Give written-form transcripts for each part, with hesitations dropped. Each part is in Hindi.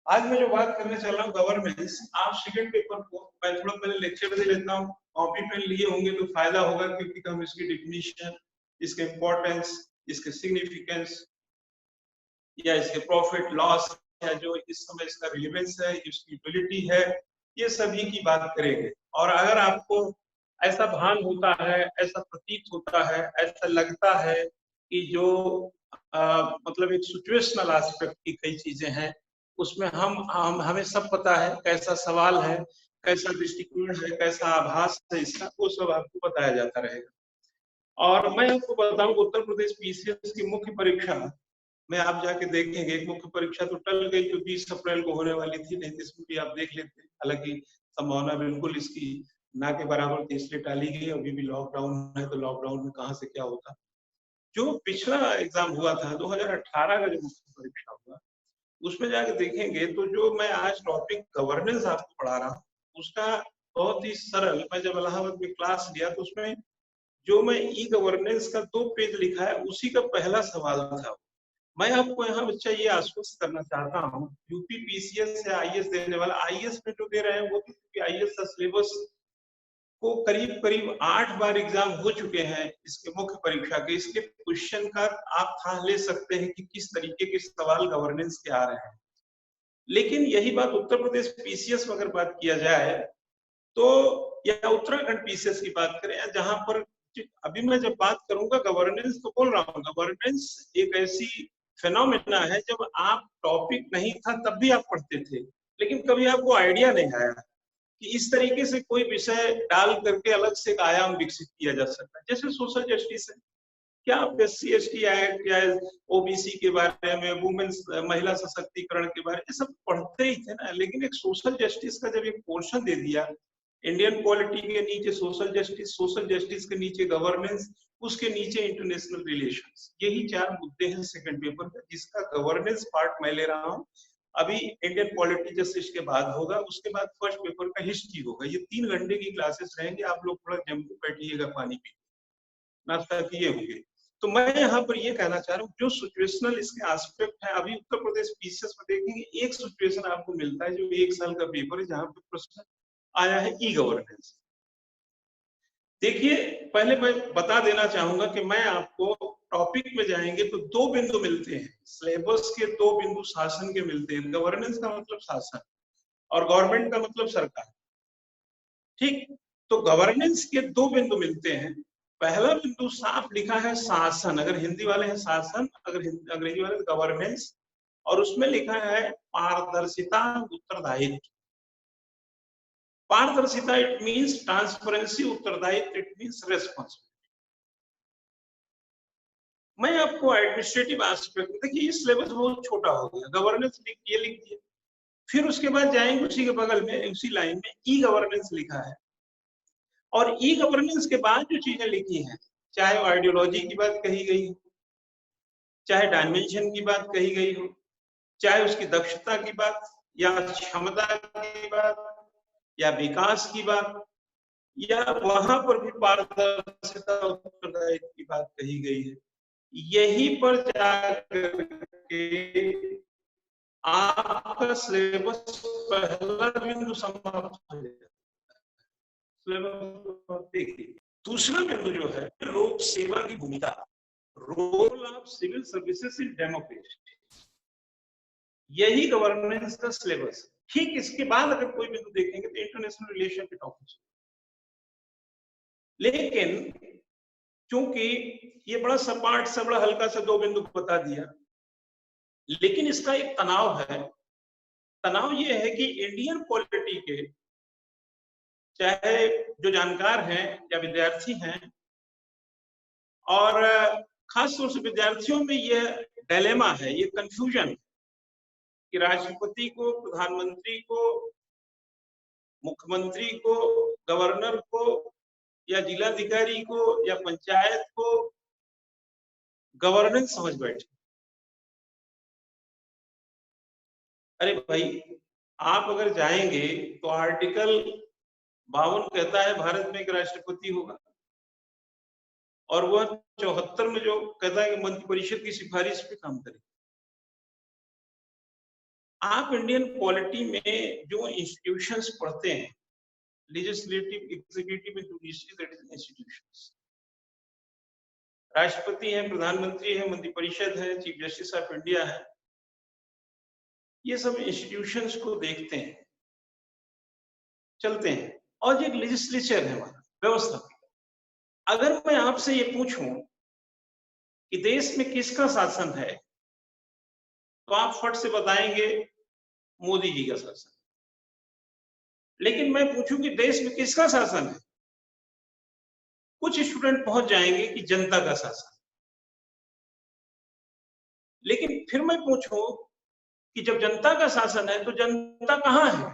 आज मैं जो बात करने चल रहा हूँ गवर्नेंस, आप सेकंड पेपर को मैं थोड़ा पहले लेक्चर दे लेता हूँ, कॉपी पेन लिए होंगे तो फायदा होगा, क्योंकि हम इसकी डिफिनीशन, इसके इंपॉर्टेंस, इसके सिग्निफिकेंस या इसके प्रॉफिट लॉस या जो इस समय इसका रिलेवेंस है, इसकी यूटिलिटी है, ये सभी की बात करेंगे। और अगर आपको ऐसा भान होता है, ऐसा प्रतीत होता है, ऐसा लगता है कि जो मतलब एक सिचुएशनल एस्पेक्ट की कई चीजें हैं, उसमें हम हमें सब पता है कैसा सवाल है, कैसा दृष्टिकोण है, कैसा आभास है इसका, वो सब आपको बताया जाता रहेगा। और मैं आपको बताऊं, उत्तर प्रदेश पीसीएस की मुख्य परीक्षा में आप जाके देखेंगे, एक मुख्य परीक्षा तो टल गई जो 20 अप्रैल को होने वाली थी, नहीं तो इसमें भी आप देख लेते। हालांकि संभावना बिल्कुल इसकी ना के बराबर थी, इसलिए टाली गई। अभी भी लॉकडाउन है, तो लॉकडाउन में कहाँ से क्या होता। जो पिछला एग्जाम हुआ था 2018 का जो मुख्य परीक्षा हुआ, उसमें जाके देखेंगे तो जो मैं आज टॉपिक गवर्नेंस आपको पढ़ा रहा हूँ, उसका बहुत ही सरल, मैं जब इलाहाबाद में क्लास लिया तो उसमें जो मैं ई गवर्नेंस का 2 पेज लिखा है, उसी का पहला सवाल था। मैं आपको यहाँ बच्चा ये आश्वस्त करना चाहता हूँ, यूपी पीसीएस या आईएएस देने वाला, आईएएस में जो दे रहे हैं वो तो आईएएस का सिलेबस को करीब करीब 8 बार एग्जाम हो चुके हैं इसके मुख्य परीक्षा के, इसके क्वेश्चन का आप था ले सकते हैं कि किस तरीके के सवाल गवर्नेंस के आ रहे हैं। लेकिन यही बात उत्तर प्रदेश पीसीएस में अगर बात किया जाए तो, या उत्तराखंड पीसीएस की बात करें, जहां पर अभी मैं जब बात करूंगा गवर्नेंस तो बोल रहा हूँ, गवर्नेंस एक ऐसी फिनोमेना है, जब आप टॉपिक नहीं था तब भी आप पढ़ते थे, लेकिन कभी आपको आइडिया नहीं आया कि इस तरीके से कोई विषय डाल करके अलग से एक आयाम विकसित किया जा सकता है। जैसे सोशल जस्टिस है, क्या आप SC/ST एक्ट या ओबीसी के बारे में, वुमेन्स महिला सशक्तिकरण के बारे में, ये सब पढ़ते ही थे ना। लेकिन एक सोशल जस्टिस का जब एक पोर्शन दे दिया, इंडियन पॉलिटी के नीचे सोशल जस्टिस के नीचे गवर्नेंस, उसके नीचे इंटरनेशनल रिलेशंस, यही 4 मुद्दे हैं सेकंड पेपर का, जिसका गवर्नेंस पार्ट मैं ले रहा हूँ। अभी इंडियन पॉलिटी जस्टिस के बाद होगा, उसके बाद फर्स्ट पेपर का हिस्ट्री होगा। ये 3 घंटे की क्लासेस रहेंगी, आप लोग थोड़ा जम के बैठिएगा, पानी पी नाश्ता किए होंगे। तो मैं यहाँ पर ये कहना चाह रहा हूँ, जो सिचुएशनल इसके एस्पेक्ट है, अभी उत्तर प्रदेश पीसीएस में देखेंगे एक सिचुएशन आपको मिलता है जो 1 साल का पेपर है, जहां पे प्रश्न आया है ई गवर्नेंस। देखिए, पहले मैं बता देना चाहूंगा कि मैं आपको टॉपिक में जाएंगे तो 2 बिंदु मिलते हैं, सिलेबस के 2 बिंदु शासन के मिलते हैं। गवर्नेंस का मतलब शासन और गवर्नमेंट का मतलब सरकार, ठीक। तो गवर्नेंस के 2 बिंदु मिलते हैं। पहला बिंदु साफ लिखा है शासन, अगर हिंदी वाले हैं शासन, अगर अंग्रेजी वाले तो गवर्नेंस, और उसमें लिखा है पारदर्शिता, उत्तरदायित्व। पारदर्शिता इट मींस ट्रांसपेरेंसी, उत्तरदायित्व इट मींस रेस्पॉन्सिबिलिटी। मैं आपको एडमिनिस्ट्रेटिव एस्पेक्ट, देखिए ये सिलेबस बहुत छोटा हो गया, गवर्नेंस ये लिख दिया, फिर उसके बाद जाएंगे उसी के बगल में उसी लाइन में ई गवर्नेंस लिखा है, और ई गवर्नेंस के बाद जो चीजें लिखी हैं, चाहे वो आइडियोलॉजी की बात कही गई हो, चाहे डायमेंशन की बात कही गई हो, चाहे उसकी दक्षता की बात या क्षमता की बात या विकास की बात, या वहां पर भी पारदर्शिता उत्तरदायित्व की बात कही गई है, यही पर जाकर के आपका सिलेबस पहला बिंदु समाप्त हो जाएगा। सिलेबस देखिए, दूसरा बिंदु जो है लोक सेवा की भूमिका, role of civil services in democracy, यही गवर्नेंस का सिलेबस। ठीक इसके बाद अगर कोई बिंदु देखेंगे तो इंटरनेशनल रिलेशन के टॉपिक, लेकिन क्योंकि ये बड़ा सपाट सा, बड़ा हल्का सा 2 बिंदु बता दिया, लेकिन इसका एक तनाव है। तनाव ये है कि इंडियन पॉलिटी के चाहे जो जानकार हैं या विद्यार्थी हैं, और खास तौर से विद्यार्थियों में यह डिलेमा है, ये कंफ्यूजन कि राष्ट्रपति को, प्रधानमंत्री को, मुख्यमंत्री को, गवर्नर को या जिलाधिकारी को या पंचायत को गवर्नेंस समझ बैठे। अरे भाई, आप अगर जाएंगे तो आर्टिकल 52 कहता है भारत में एक राष्ट्रपति होगा, और वह 74 में जो कहता है कि मंत्रिपरिषद की सिफारिश पे काम करे। आप इंडियन पॉलिटी में जो इंस्टीट्यूशंस पढ़ते हैं, legislative, executive and judicial institutions, राष्ट्रपति है, प्रधानमंत्री है, मंत्रिपरिषद है, चीफ जस्टिस ऑफ इंडिया है, ये सब इंस्टीट्यूशंस को देखते हैं, चलते हैं, और ये लेजिस्लेचर है हमारा व्यवस्था। अगर मैं आपसे ये पूछूं कि देश में किसका शासन है, तो आप फट से बताएंगे मोदी जी का शासन। लेकिन मैं पूछूं कि देश में किसका शासन है, कुछ स्टूडेंट पहुंच जाएंगे कि जनता का शासन। लेकिन फिर मैं पूछूं कि जब जनता का शासन है तो जनता कहां है?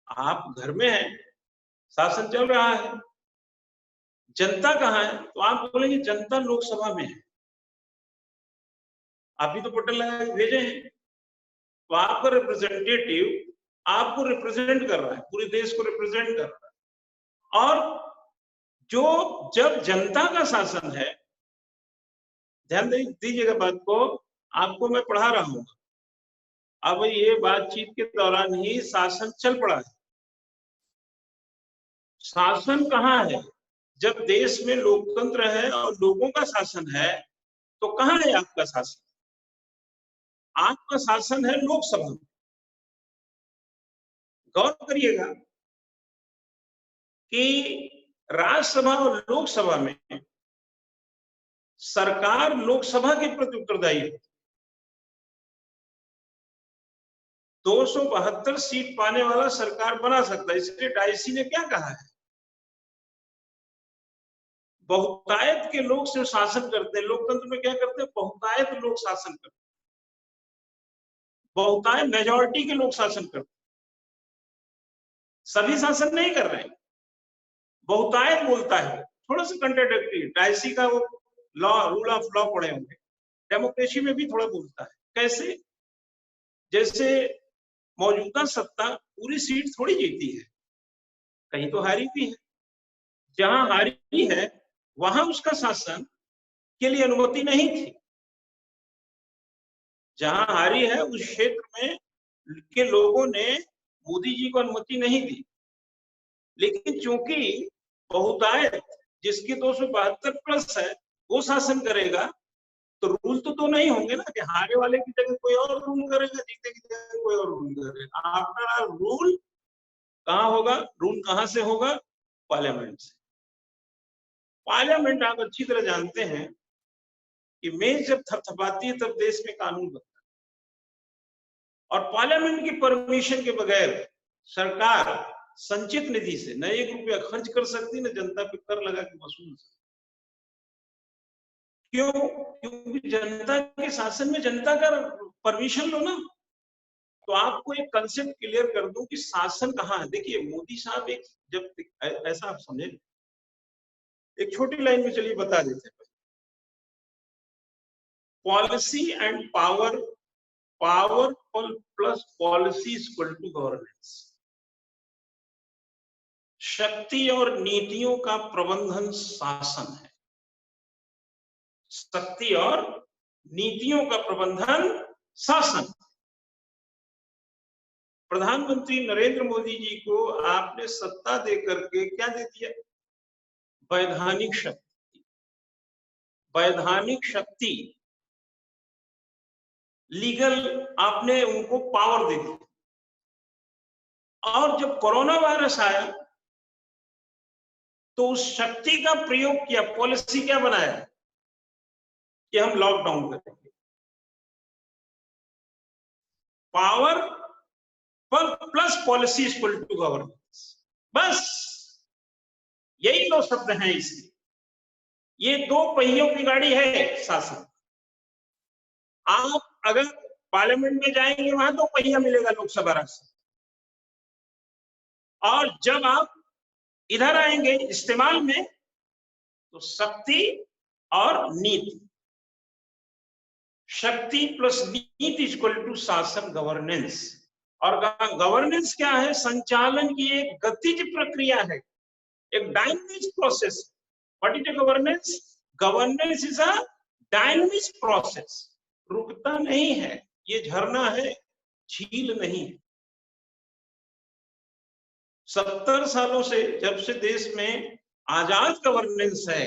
आप घर में हैं, शासन चल रहा है, जनता कहां है? तो आप बोलेंगे जनता लोकसभा में है। आप ही तो पटल लगा के भेजे हैं, तो आपका रिप्रेजेंटेटिव आपको रिप्रेजेंट कर रहा है, पूरे देश को रिप्रेजेंट कर रहा है। और जो जब जनता का शासन है, ध्यान दीजिएगा बात को, आपको मैं पढ़ा रहा हूं, अब ये बातचीत के दौरान ही शासन चल पड़ा है। शासन कहां है? जब देश में लोकतंत्र है और लोगों का शासन है, तो कहां है आपका शासन? आपका शासन है लोकसभा में। गौर करिएगा कि राज्यसभा और लोकसभा में सरकार लोकसभा के प्रति उत्तरदायी है। 272 सीट पाने वाला सरकार बना सकता है। इसलिए डाइसी ने क्या कहा है, बहुतायत के लोग सिर्फ शासन करते हैं। लोकतंत्र में क्या करते हैं, बहुतायत लोग शासन करते हैं, बहुतायत मेजॉरिटी के लोग शासन करते हैं, सभी शासन नहीं कर रहे हैं। बहुतायत बोलता है, थोड़ा सा कंट्राडिक्टरी, डाइसी का वो लॉ, रूल ऑफ लॉ पढ़े होंगे, डेमोक्रेसी में भी थोड़ा बोलता है। कैसे? जैसे मौजूदा सत्ता पूरी सीट थोड़ी जीती है, कहीं तो हारी भी है। जहां हारी है वहां उसका शासन के लिए अनुमति नहीं थी। जहां हारी है उस क्षेत्र में के लोगों ने मोदी जी को अनुमति नहीं दी। लेकिन चूंकि बहुतायत जिसकी 272 प्लस है वो शासन करेगा, तो रूल तो नहीं होंगे ना कि हारे वाले की जगह कोई और रूल करेगा, जीते की जगह कोई और रूल करेगा। आपका रूल कहाँ होगा? रूल कहां से होगा? पार्लियामेंट से। पार्लियामेंट आप अच्छी तरह जानते हैं कि मेज जब थपथपाती है तब देश में कानून बनता है, और पार्लियामेंट की परमिशन के बगैर सरकार संचित निधि से न 1 रुपया खर्च कर सकती, न जनता पे कर लगा के वसूल सकती। क्यों? क्योंकि जनता के शासन में जनता का परमिशन लो ना। तो आपको एक कंसेप्ट क्लियर कर दूं कि शासन कहां है। देखिए मोदी साहब एक, जब ऐसा आप समझे, एक छोटी लाइन में चलिए बता देते हैं। Policy and power, powerful plus policy equal to governance. शक्ति और नीतियों का प्रबंधन शासन है। शक्ति और नीतियों का प्रबंधन शासन। प्रधानमंत्री नरेंद्र मोदी जी को आपने सत्ता दे करके क्या दे दिया? वैधानिक शक्ति। वैधानिक शक्ति, लीगल, आपने उनको पावर दे दी। और जब कोरोना वायरस आया तो उस शक्ति का प्रयोग किया, पॉलिसी क्या बनाया कि हम लॉकडाउन करेंगे। Power plus policy equal to governance, बस यही दो शब्द हैं इसके। ये 2 पहियों की गाड़ी है शासन। आप अगर पार्लियामेंट में जाएंगे वहां 2 पहिया मिलेगा, लोकसभा राज्यसभा। और जब आप इधर आएंगे इस्तेमाल में, तो शक्ति और नीति। शक्ति प्लस नीति इक्वल टू शासन, गवर्नेंस। और गवर्नेंस क्या है? संचालन की एक गतिज प्रक्रिया है, एक dynamic process. What is a governance? Governance is a dynamic process, रुकता नहीं है। ये झरना है, झील नहीं। 70 सालों से जब से देश में आजाद गवर्नेंस है,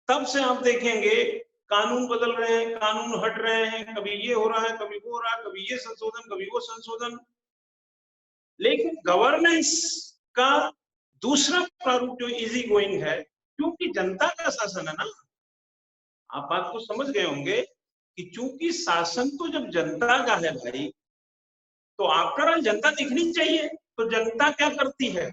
तब से आप देखेंगे कानून बदल रहे हैं, कानून हट रहे हैं, कभी ये हो रहा है, कभी वो हो रहा है, कभी ये संशोधन, कभी वो संशोधन। लेकिन गवर्नेंस का दूसरा प्रारूप जो इजी गोइंग है, क्योंकि जनता का शासन है ना, आप बात को समझ गए होंगे कि चूंकि शासन तो जब जनता का है भाई, तो आफ्टर ऑल जनता दिखनी चाहिए। तो जनता क्या करती है,